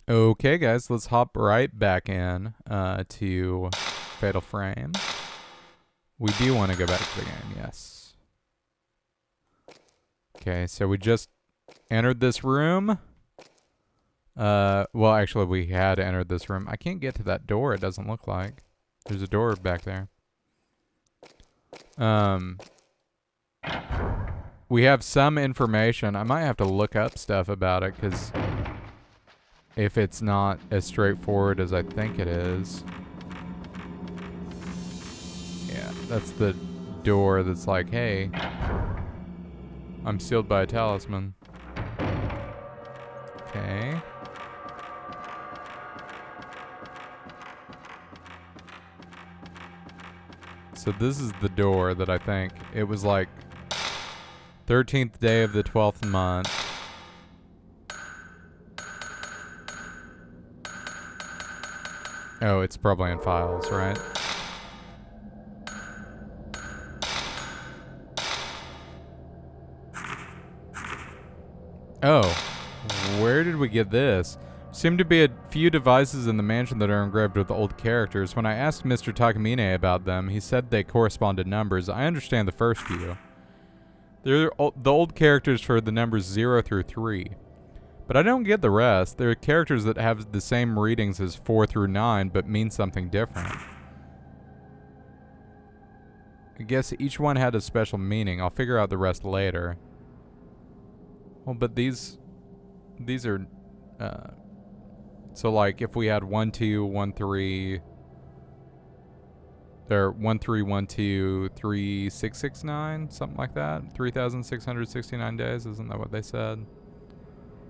Okay, guys, let's hop right back in to Fatal Frame. We do want to go back to the game, yes. Okay, so we just entered this room. Well, actually, we had entered this room. I can't get to that door, it doesn't look like. There's a door back there. We have some information. I might have to look up stuff about it, because if it's not as straightforward as I think it is. Yeah, that's the door that's like, hey, I'm sealed by a talisman. Okay. So this is the door that I think, it was like 13th day of the 12th month. Oh, it's probably in files, right? Oh, where did we get this? Seem to be a few devices in the mansion that are engraved with old characters. When I asked Mr. Takamine about them, he said they correspond to numbers. I understand the first few. They're the old characters for the numbers 0 through 3. But I don't get the rest. There are characters that have the same readings as 4 through 9, but mean something different. I guess each one had a special meaning. I'll figure out the rest later. Well, but these are, so like if we had 1, 2, 1, 3, or 1, 3, 1, 2, 3, 6, 6, 9, something like that. 3,669 days, isn't that what they said?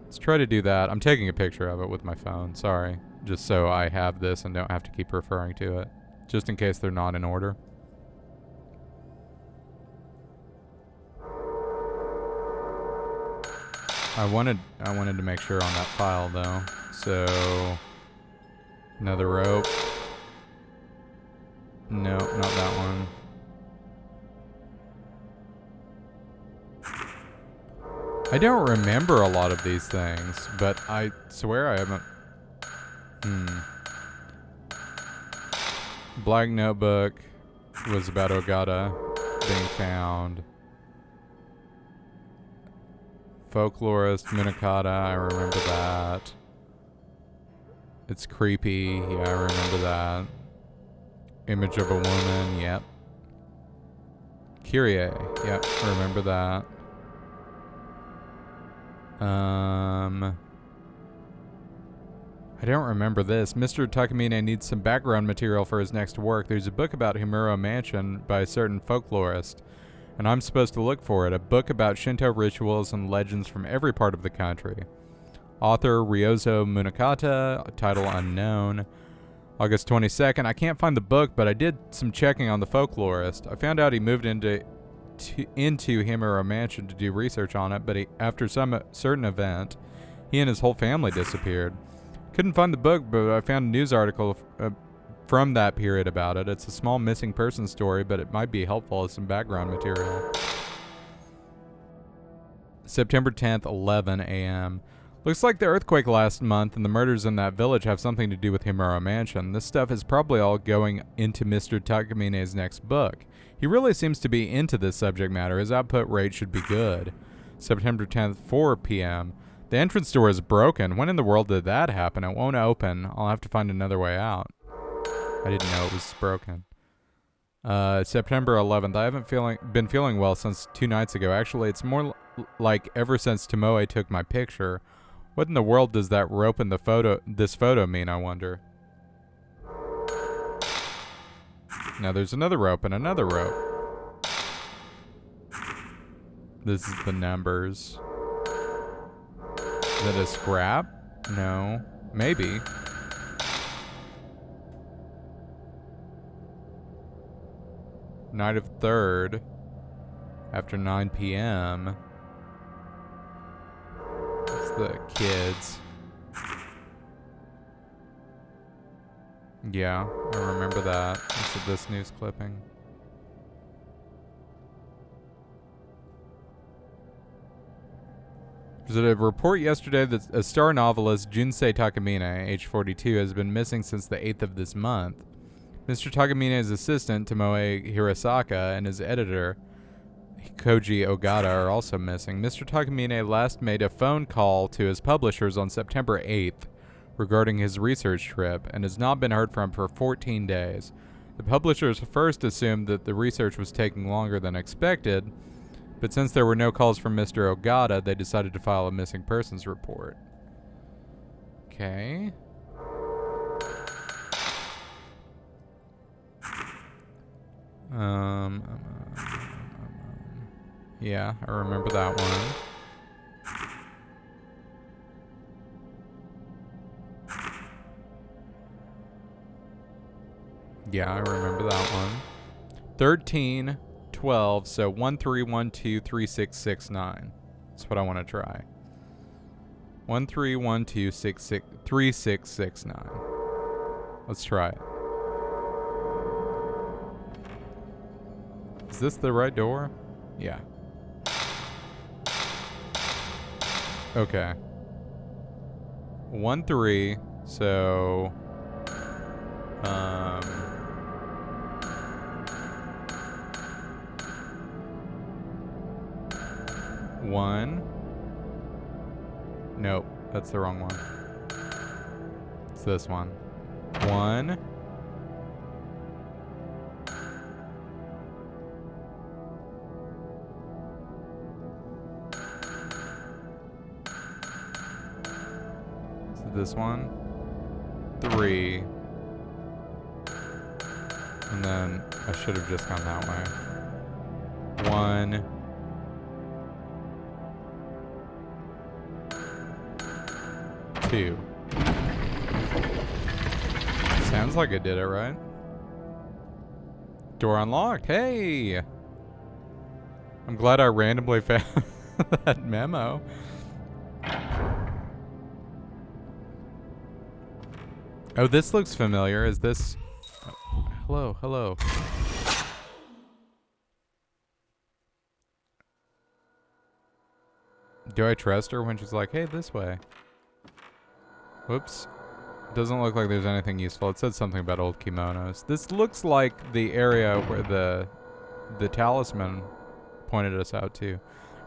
Let's try to do that. I'm taking a picture of it with my phone, sorry. Just so I have this and don't have to keep referring to it. Just in case they're not in order. I wanted to make sure on that file though. So another rope. No, not that one. I don't remember a lot of these things, but I swear I haven't. Black Notebook was about Ogata being found. Folklorist, Munakata, I remember that. It's creepy, yeah, I remember that. Image of a woman, yep. Kyrie, yep, I remember that. I don't remember this. Mr. Takamine needs some background material for his next work. There's a book about Himuro Mansion by a certain folklorist, and I'm supposed to look for it. A book about Shinto rituals and legends from every part of the country. Author Ryozo Munakata, title unknown. August 22nd. I can't find the book, but I did some checking on the folklorist. I found out he moved into Himuro Mansion to do research on it, but after some certain event, he and his whole family disappeared. Couldn't find the book, but I found a news article from that period about it. It's a small missing person story, but it might be helpful as some background material. September 10th, 11 a.m. Looks like the earthquake last month and the murders in that village have something to do with Himuro Mansion. This stuff is probably all going into Mr. Takamine's next book. He really seems to be into this subject matter. His output rate should be good. September 10th, 4 p.m. The entrance door is broken. When in the world did that happen? It won't open. I'll have to find another way out. I didn't know it was broken. September 11th. I haven't been feeling well since 2 nights ago. Actually, it's more like ever since Tomoe took my picture. What in the world does that rope in this photo mean, I wonder? Now there's another rope and another rope. This is the numbers. Is that a scrap? No. Maybe. Night of 3rd. After 9 p.m. It's the kids. Yeah, I remember that. It's this news clipping. There's a report yesterday that a star novelist, Junsei Takamine, age 42, has been missing since the 8th of this month. Mr. Takamine's assistant, Tomoe Hirasaka, and his editor, Koji Ogata, are also missing. Mr. Takamine last made a phone call to his publishers on September 8th regarding his research trip and has not been heard from for 14 days. The publishers first assumed that the research was taking longer than expected, but since there were no calls from Mr. Ogata, they decided to file a missing persons report. Okay. Yeah, I remember that one. Yeah, I remember that one. 13, 12, so 13123669. That's what I want to try. 13123669. Let's try it. Is this the right door? Yeah. Okay. 13, so 1. Nope, that's the wrong one. It's this one. 1. Is it this one? 3. And then I should have just gone that way. 1. 2. Sounds like I did it right. Door unlocked. Hey! I'm glad I randomly found that memo. Oh, this looks familiar. Is this... hello, hello. Do I trust her when she's like, hey, this way? Whoops. Doesn't look like there's anything useful. It said something about old kimonos. This looks like the area where the talisman pointed us out to.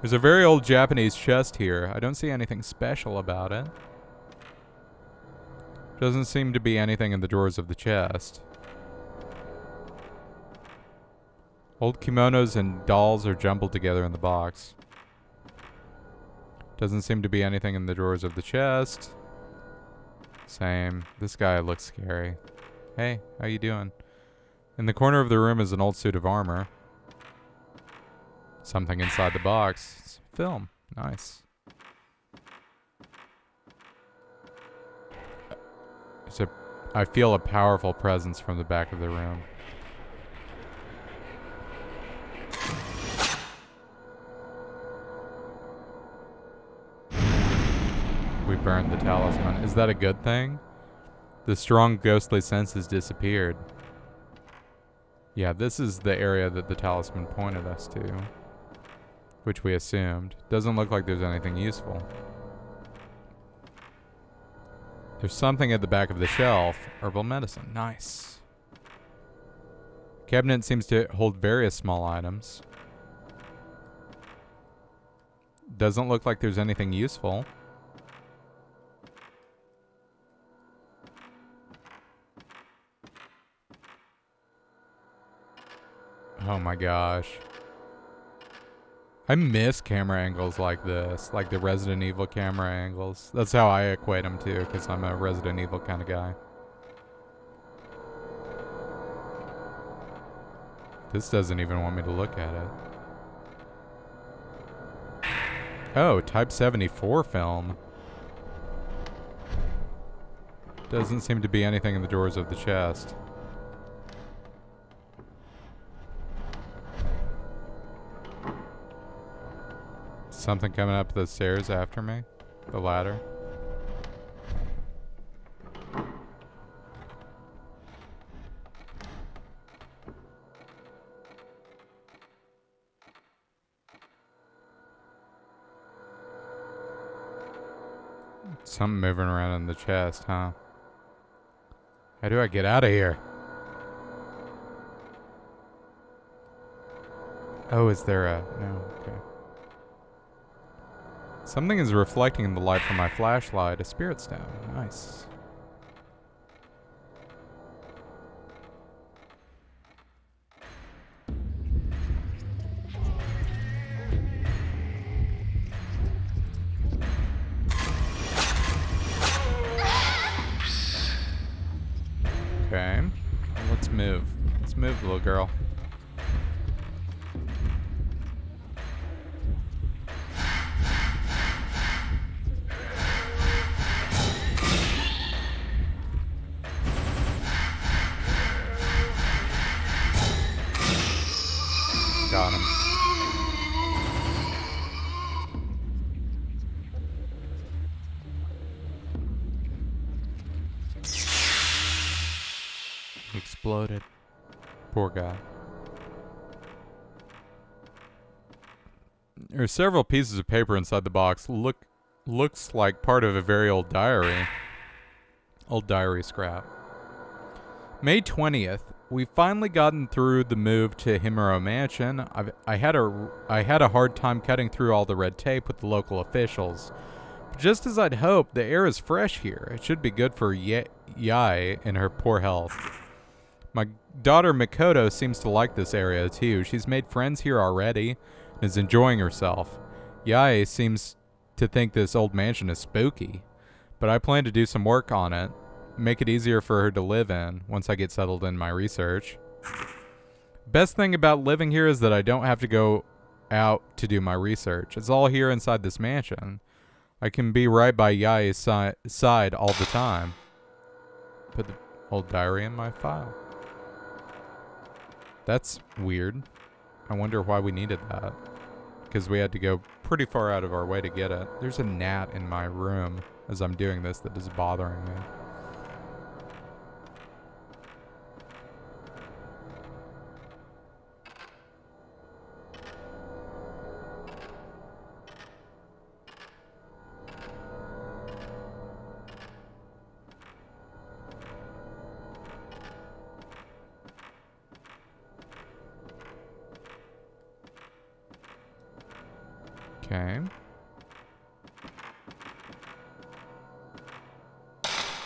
There's a very old Japanese chest here. I don't see anything special about it. Doesn't seem to be anything in the drawers of the chest. Old kimonos and dolls are jumbled together in the box. Doesn't seem to be anything in the drawers of the chest. Same. This guy looks scary. Hey, how you doing? In the corner of the room is an old suit of armor. Something inside the box. It's film. Nice. I feel a powerful presence from the back of the room. We burned the talisman. Is that a good thing? The strong ghostly sense has disappeared. Yeah, this is the area that the talisman pointed us to, which we assumed. Doesn't look like there's anything useful. There's something at the back of the shelf. Herbal medicine. Nice. Cabinet seems to hold various small items. Doesn't look like there's anything useful. Oh my gosh. I miss camera angles like this, like the Resident Evil camera angles. That's how I equate them to, because I'm a Resident Evil kind of guy. This doesn't even want me to look at it. Oh, Type 74 film. Doesn't seem to be anything in the drawers of the chest. Something coming up the stairs after me? The ladder? Something moving around in the chest, huh? How do I get out of here? Oh, is there a... No, okay. Something is reflecting in the light from my flashlight. A spirit stone. Nice. Okay. Let's move. Let's move, little girl. Got him. Exploded. Poor guy. There are several pieces of paper inside the box. Looks like part of a very old diary. Old diary scrap. May 20th. We've finally gotten through the move to Himuro Mansion. I had a hard time cutting through all the red tape with the local officials. But just as I'd hoped, the air is fresh here. It should be good for Yai in her poor health. My daughter Mikoto seems to like this area too. She's made friends here already and is enjoying herself. Yai seems to think this old mansion is spooky, but I plan to do some work on it. Make it easier for her to live in once I get settled in my research. Best thing about living here is that I don't have to go out to do my research. It's all here inside this mansion. I can be right by Yai's side all the time. Put the old diary in my file. That's weird. I wonder why we needed that. Because we had to go pretty far out of our way to get it. There's a gnat in my room as I'm doing this that is bothering me. Okay.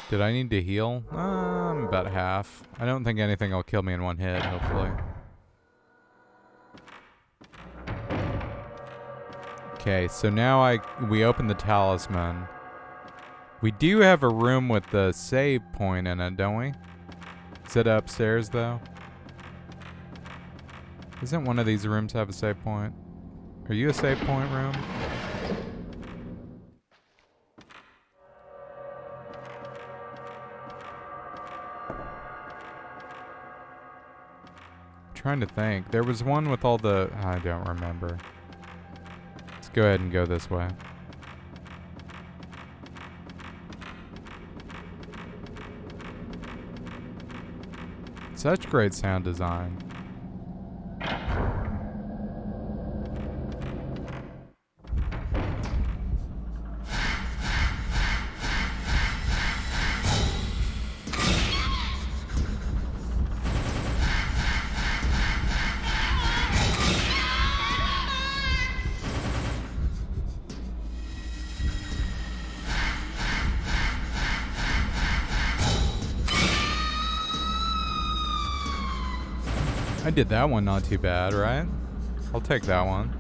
Did I need to heal? I'm about half. I don't think anything will kill me in one hit, hopefully. Okay, so now we open the talisman. We do have a room with the save point in it, don't we? Is it upstairs, though? Doesn't one of these rooms have a save point? Are you a save point room? Trying to think. There was one with all the... I don't remember. Let's go ahead and go this way. Such great sound design. I did that one not too bad, right? I'll take that one.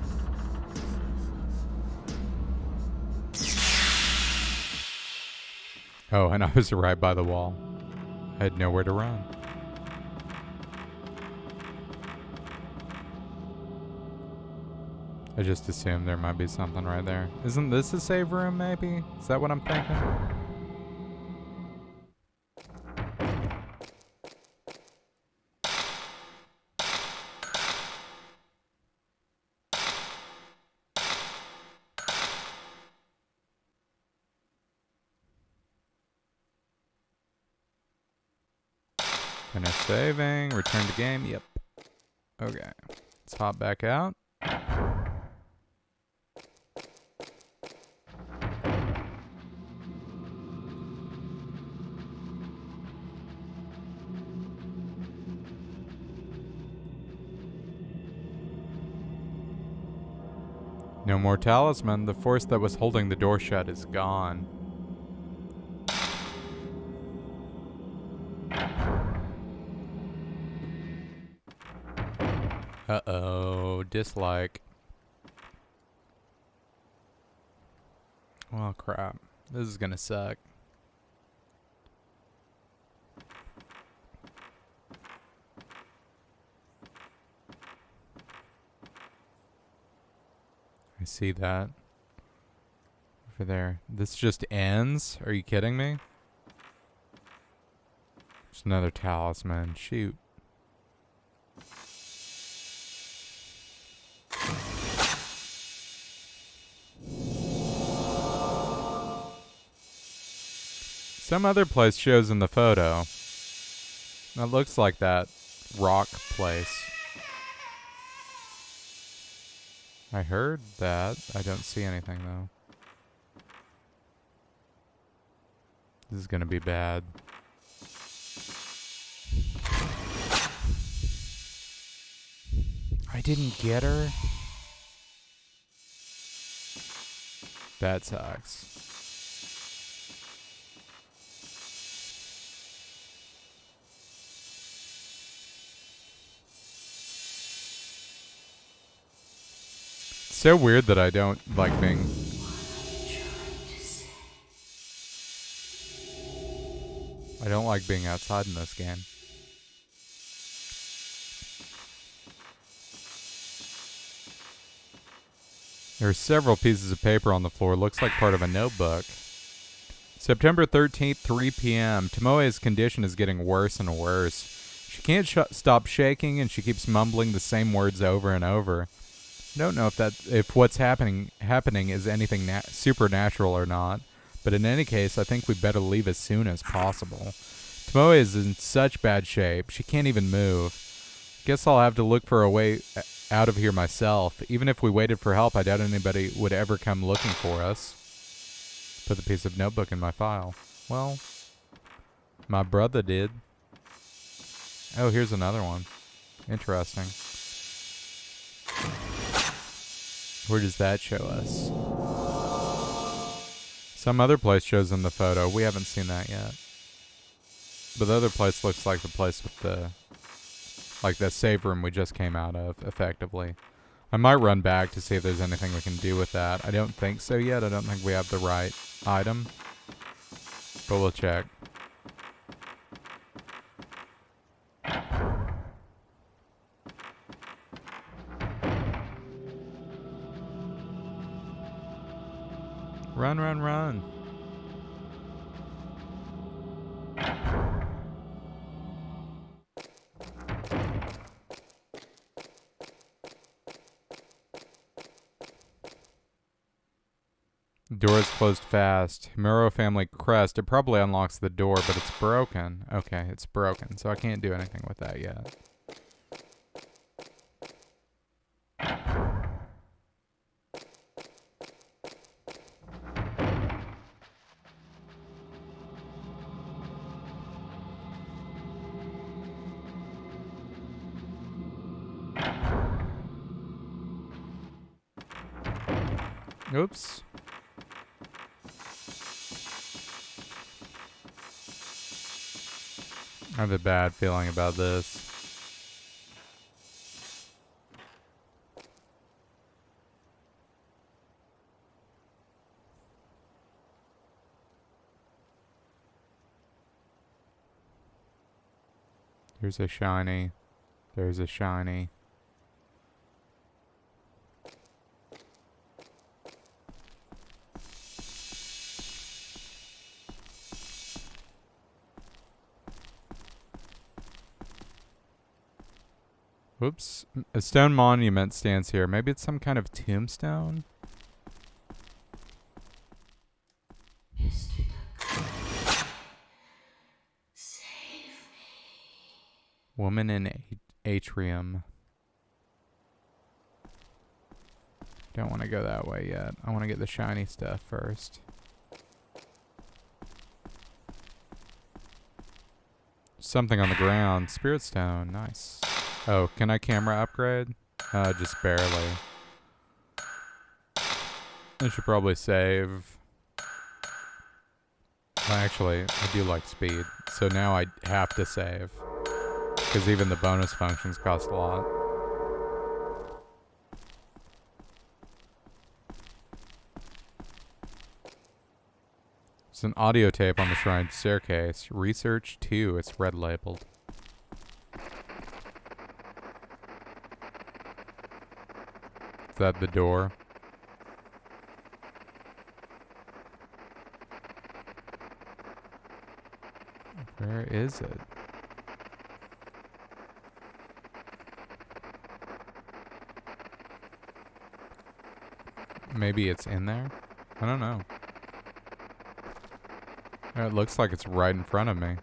Oh, and I was right by the wall. I had nowhere to run. I just assumed there might be something right there. Isn't this a save room, maybe? Is that what I'm thinking? Finish saving, return to game, yep. Okay, let's hop back out. No more talisman. The force that was holding the door shut is gone. Uh-oh. Dislike. Oh, crap. This is gonna suck. I see that. Over there. This just ends? Are you kidding me? There's another talisman. Shoot. Some other place shows in the photo. That looks like that rock place. I heard that. I don't see anything though. This is gonna be bad. I didn't get her? That sucks. So weird that I don't like being... I don't like being outside in this game. There are several pieces of paper on the floor. Looks like part of a notebook. September 13th, 3 p.m. Tomoe's condition is getting worse and worse. She can't stop shaking, and she keeps mumbling the same words over and over. I don't know if what's happening is anything supernatural or not, but in any case, I think we better leave as soon as possible. Tomoe is in such bad shape, she can't even move. Guess I'll have to look for a way out of here myself. Even if we waited for help, I doubt anybody would ever come looking for us. Put the piece of notebook in my file. Well, my brother did. Oh, here's another one. Interesting. Where does that show us? Some other place shows in the photo. We haven't seen that yet. But the other place looks like the place with the... like the save room we just came out of, effectively. I might run back to see if there's anything we can do with that. I don't think so yet. I don't think we have the right item. But we'll check. Run, run, run. The door is closed fast. Himuro family crest. It probably unlocks the door, but it's broken. Okay, it's broken, so I can't do anything with that yet. Oops. I have a bad feeling about this. There's a shiny. There's a shiny. Whoops. A stone monument stands here. Maybe it's some kind of tombstone? Save me. Woman in atrium. Don't want to go that way yet. I want to get the shiny stuff first. Something on the ground. Spirit stone. Nice. Oh, can I camera upgrade? Just barely. I should probably save. Well, actually, I do like speed, so now I have to save. Because even the bonus functions cost a lot. It's an audio tape on the shrine staircase. Research 2. It's red labeled. Is that the door? Where is it? Maybe it's in there? I don't know. It looks like it's right in front of me.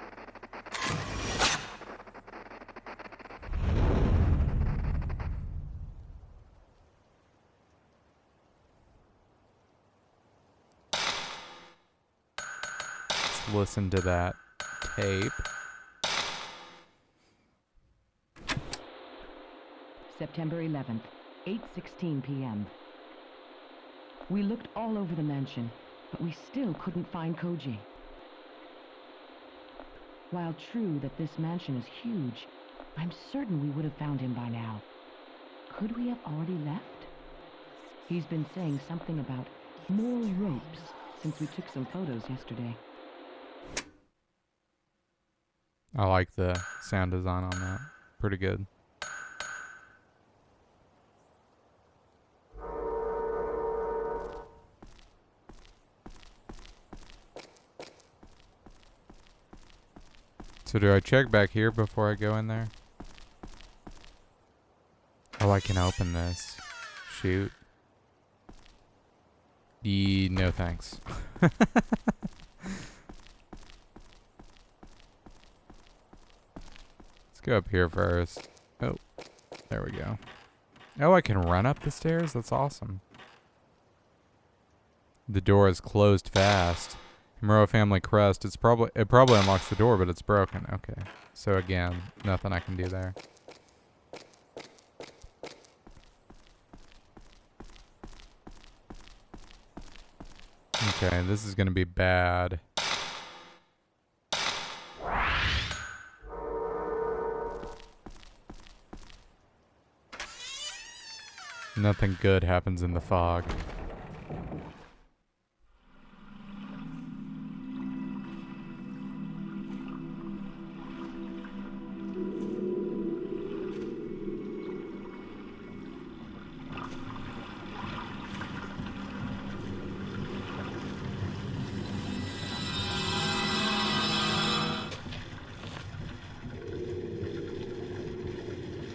Let's listen to that tape. September 11th, 8:16 p.m. We looked all over the mansion, but we still couldn't find Koji. While true that this mansion is huge, I'm certain we would have found him by now. Could we have already left? He's been saying something about more ropes since we took some photos yesterday. I like the sound design on that. Pretty good. So do I check back here before I go in there? Oh, I can open this. Shoot. No thanks. Let's go up here first. Oh, there we go. Oh, I can run up the stairs? That's awesome. The door is closed fast. Himuro family crest. It probably unlocks the door, but it's broken. Okay. So again, nothing I can do there. Okay, this is gonna be bad. Nothing good happens in the fog.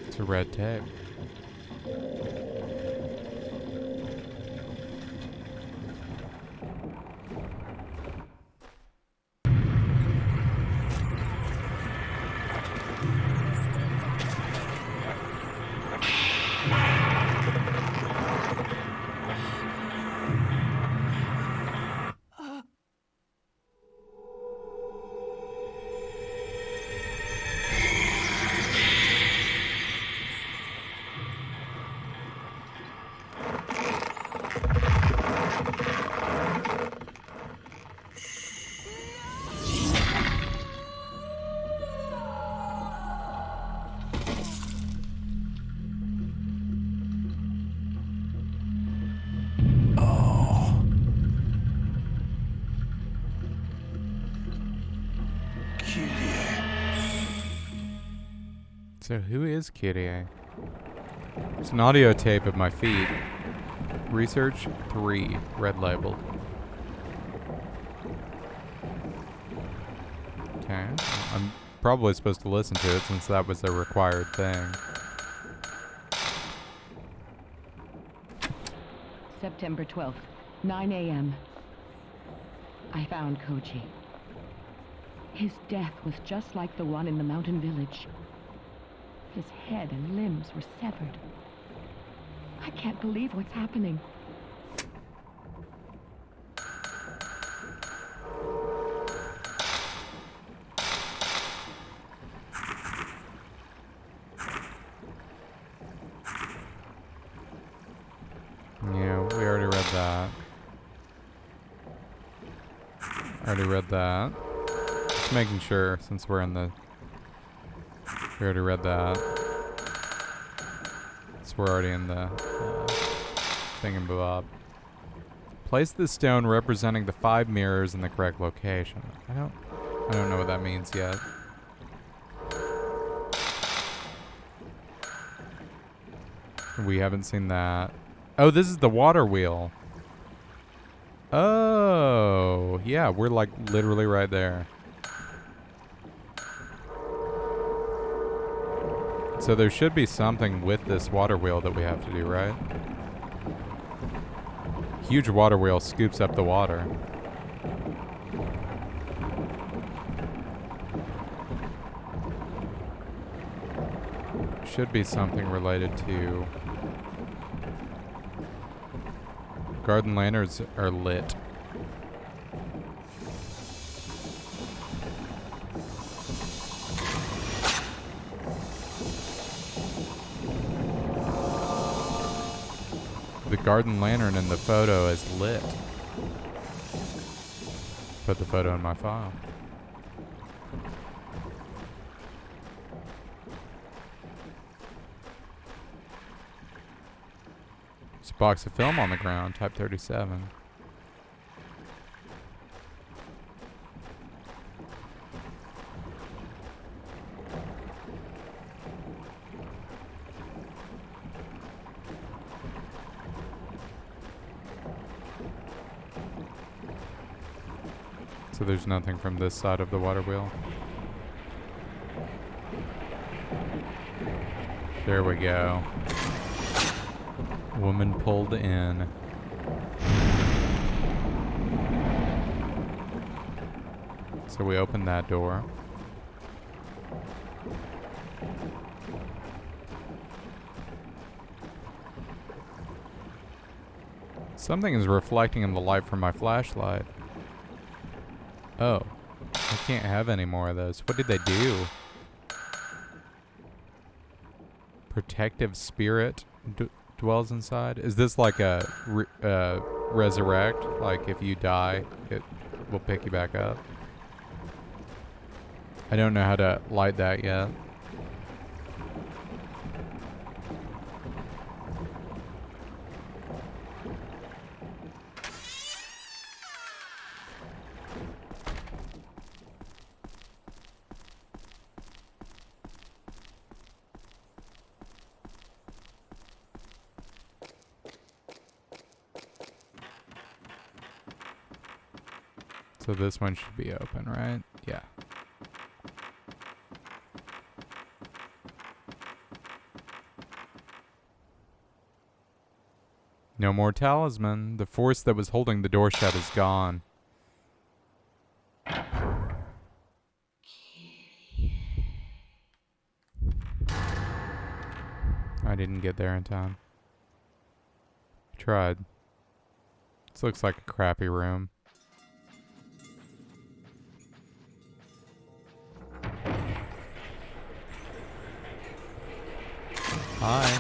It's a red tape. So who is Kyrie? It's an audio tape of my feet. Research 3, red labeled. Okay. I'm probably supposed to listen to it since that was a required thing. September 12th, 9 a.m. I found Koji. His death was just like the one in the mountain village. His head and limbs were severed. I can't believe what's happening. Yeah, we already read that. Already read that. Just making sure since we're in the... We already read that. So we're already in the thingamabob. Place the stone representing the 5 mirrors in the correct location. I don't know what that means yet. We haven't seen that. Oh, this is the water wheel. Oh, yeah, we're like literally right there. So there should be something with this water wheel that we have to do, right? Huge water wheel scoops up the water. Should be something related to... Garden lanterns are lit. The garden lantern in the photo is lit. Put the photo in my file. There's a box of film on the ground, type 37. So there's nothing from this side of the water wheel. There we go. Woman pulled in. So we open that door. Something is reflecting in the light from my flashlight. Oh, I can't have any more of those. What did they do? Protective spirit dwells inside. Is this like a resurrect? Like if you die, it will pick you back up? I don't know how to light that yet. So this one should be open, right? Yeah. No more talisman. The force that was holding the door shut is gone. I didn't get there in time. Tried. This looks like a crappy room. Hi.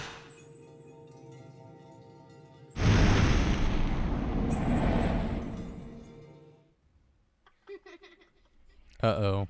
Uh-oh.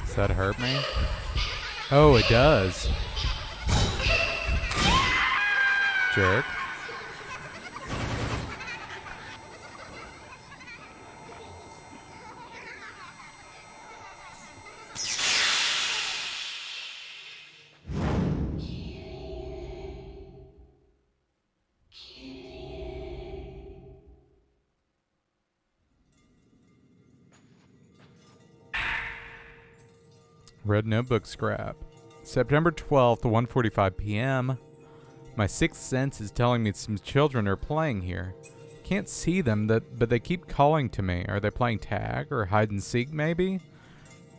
Does that hurt me? Oh, it does. Jerk. Red notebook scrap. September 12th, 1:45 p.m. My sixth sense is telling me some children are playing here. Can't see them, but they keep calling to me. Are they playing tag or hide and seek maybe?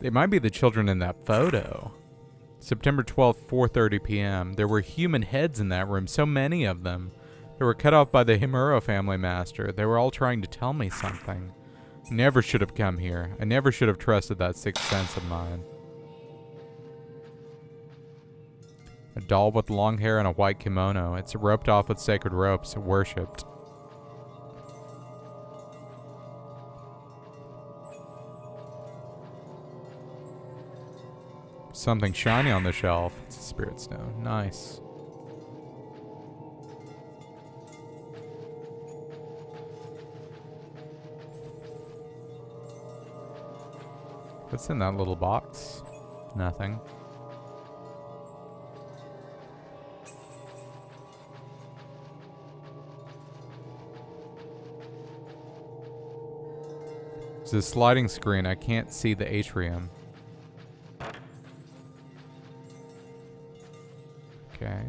They might be the children in that photo. September 12th, 4:30 p.m. There were human heads in that room, so many of them. They were cut off by the Himuro family master. They were all trying to tell me something. I never should have come here. I never should have trusted that sixth sense of mine. A doll with long hair and a white kimono. It's roped off with sacred ropes, worshipped. Something shiny on the shelf. It's a spirit stone. Nice. What's in that little box? Nothing. It's a sliding screen. I can't see the atrium. Okay.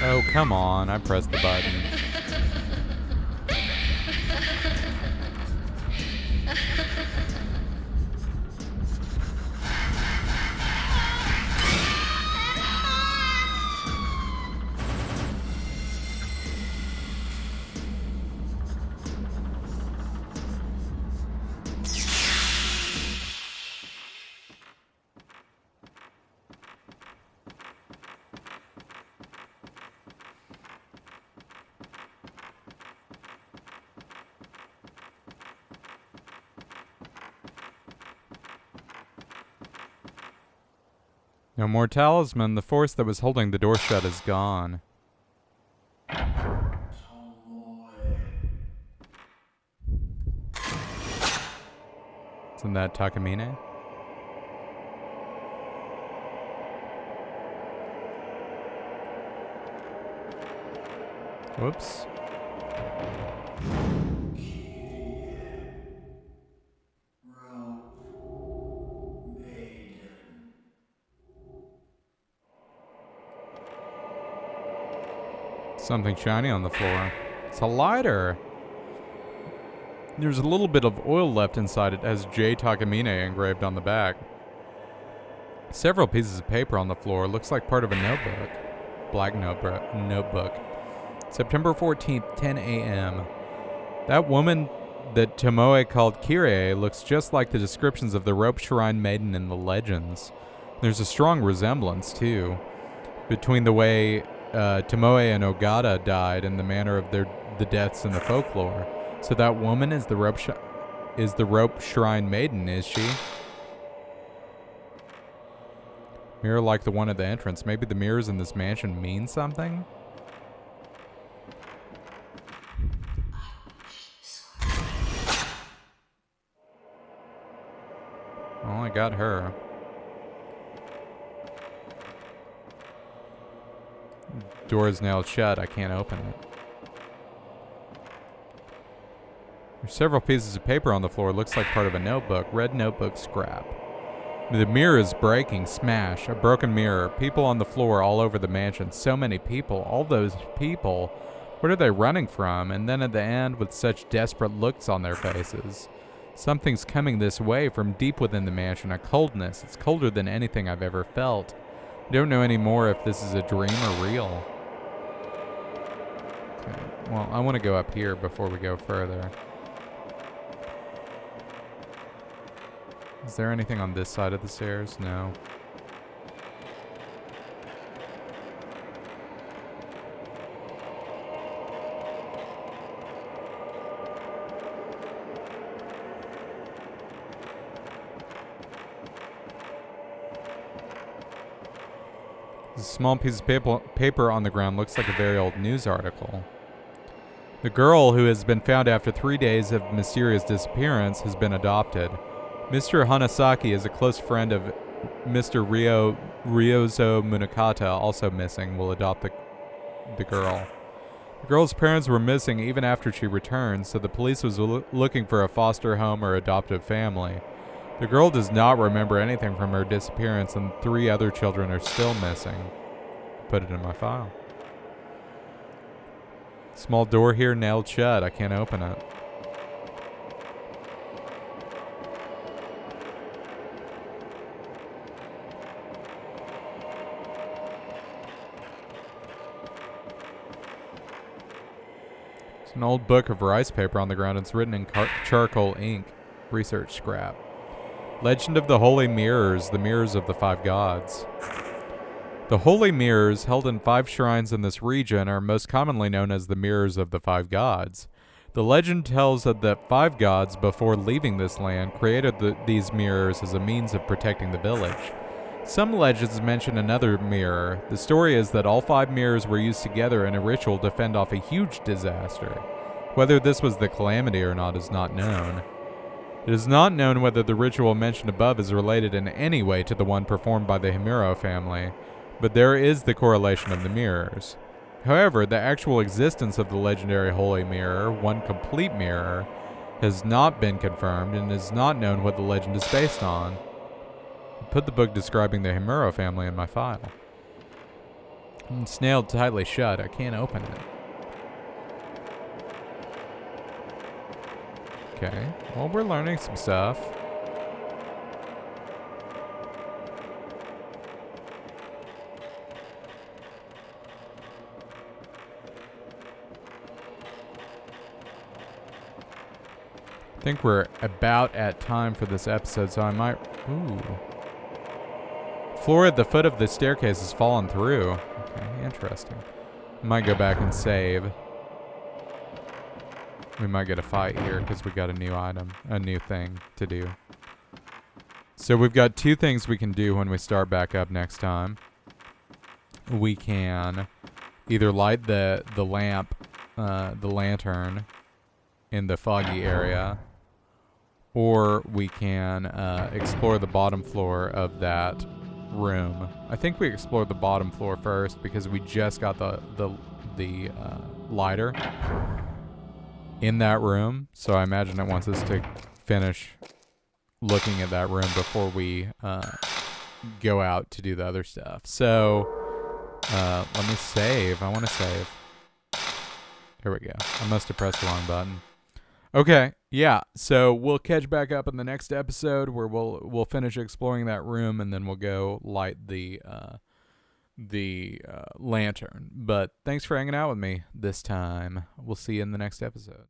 Oh, come on. I pressed the button. No more talisman. The force that was holding the door shut is gone. Isn't that Takamine? Whoops. Something shiny on the floor. It's a lighter. There's a little bit of oil left inside it as J. Takamine engraved on the back. Several pieces of paper on the floor. Looks like part of a notebook. Black notebook. September 14th, 10 a.m. That woman that Tomoe called Kyrie looks just like the descriptions of the rope shrine maiden in the legends. There's a strong resemblance, too, between the way Tomoe and Ogata died and the manner of the deaths in the folklore. So that woman is the rope shrine maiden, is she? Mirror like the one at the entrance. Maybe the mirrors in this mansion mean something? Well, I got her. Door is nailed shut. I can't open it. There's several pieces of paper on the floor. Looks like part of a notebook. Red notebook scrap. The mirror is breaking. Smash. A broken mirror. People on the floor all over the mansion. So many people. All those people. What are they running from? And then at the end, with such desperate looks on their faces. Something's coming this way from deep within the mansion. A coldness. It's colder than anything I've ever felt. I don't know anymore if this is a dream or real. Okay. Well, I want to go up here before we go further. Is there anything on this side of the stairs? No. A small piece of paper on the ground looks like a very old news article. The girl, who has been found after 3 days of mysterious disappearance, has been adopted. Mr. Hanasaki is a close friend of Mr. Ryozo Munakata, also missing, will adopt the girl. The girl's parents were missing even after she returned, so the police was looking for a foster home or adoptive family. The girl does not remember anything from her disappearance, and 3 other children are still missing. Put it in my file. Small door here nailed shut. I can't open it. It's an old book of rice paper on the ground. It's written in charcoal ink. Research scrap. Legend of the Holy Mirrors, the Mirrors of the 5 Gods. The holy mirrors, held in 5 shrines in this region, are most commonly known as the Mirrors of the 5 Gods. The legend tells that the 5 gods, before leaving this land, created these mirrors as a means of protecting the village. Some legends mention another mirror. The story is that all 5 mirrors were used together in a ritual to fend off a huge disaster. Whether this was the calamity or not is not known. It is not known whether the ritual mentioned above is related in any way to the one performed by the Himuro family, but there is the correlation of the mirrors. However, the actual existence of the legendary Holy Mirror, one complete mirror, has not been confirmed and is not known what the legend is based on. I put the book describing the Himuro family in my file. It's nailed tightly shut. I can't open it. Okay, well, we're learning some stuff. I think we're about at time for this episode, so I might... Ooh. Floor at the foot of the staircase has fallen through. Okay, interesting. Might go back and save. We might get a fight here because we got a new item, a new thing to do. So we've got 2 things we can do when we start back up next time. We can either light the lamp, the lantern in the foggy area, or we can explore the bottom floor of that room. I think we explored the bottom floor first because we just got the lighter in that room. So I imagine it wants us to finish looking at that room before we go out to do the other stuff. So let me save. I want to save. Here we go. I must have pressed the wrong button. Okay, yeah. So we'll catch back up in the next episode where we'll finish exploring that room, and then we'll go light the lantern. But thanks for hanging out with me this time. We'll see you in the next episode.